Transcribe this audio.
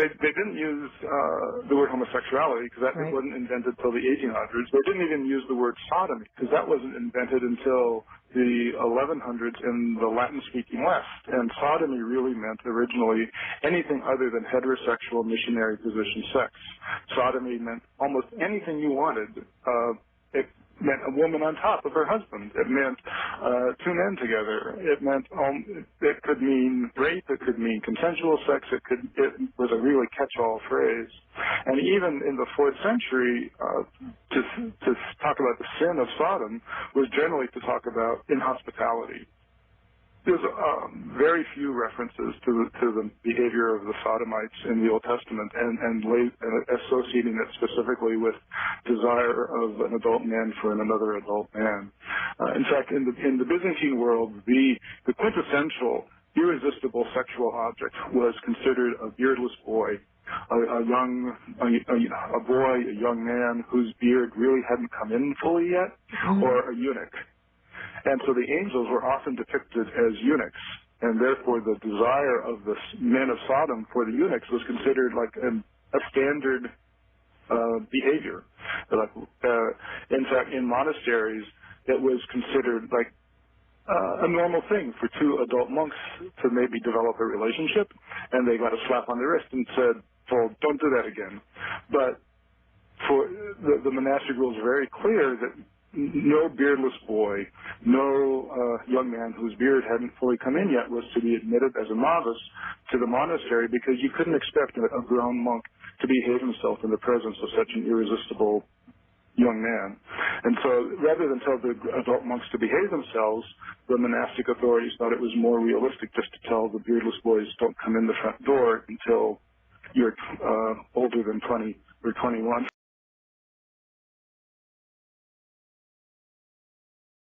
They didn't use the word homosexuality because that Right. wasn't invented till the 1800s. They didn't even use the word sodomy because that wasn't invented until the 1100s in the Latin-speaking West. And sodomy really meant originally anything other than heterosexual missionary position sex. Sodomy meant almost anything you wanted. It meant a woman on top of her husband. It meant two men together. It meant it could mean rape. It could mean consensual sex. It was a really catch-all phrase. And even in the 4th century, to talk about the sin of Sodom was generally to talk about inhospitality. There's very few references to the behavior of the Sodomites in the Old Testament and associating it specifically with desire of an adult man for another adult man. In fact, in the Byzantine world, the quintessential irresistible sexual object was considered a beardless boy, a young man whose beard really hadn't come in fully yet, or a eunuch. And so the angels were often depicted as eunuchs, and therefore the desire of the men of Sodom for the eunuchs was considered like a standard behavior. In fact, in monasteries, it was considered like a normal thing for two adult monks to maybe develop a relationship, and they got a slap on the wrist and said, well, don't do that again. But for the monastic rules are very clear that no beardless boy, no young man whose beard hadn't fully come in yet was to be admitted as a novice to the monastery, because you couldn't expect a grown monk to behave himself in the presence of such an irresistible young man. And so rather than tell the adult monks to behave themselves, the monastic authorities thought it was more realistic just to tell the beardless boys, don't come in the front door until you're older than 20 or 21.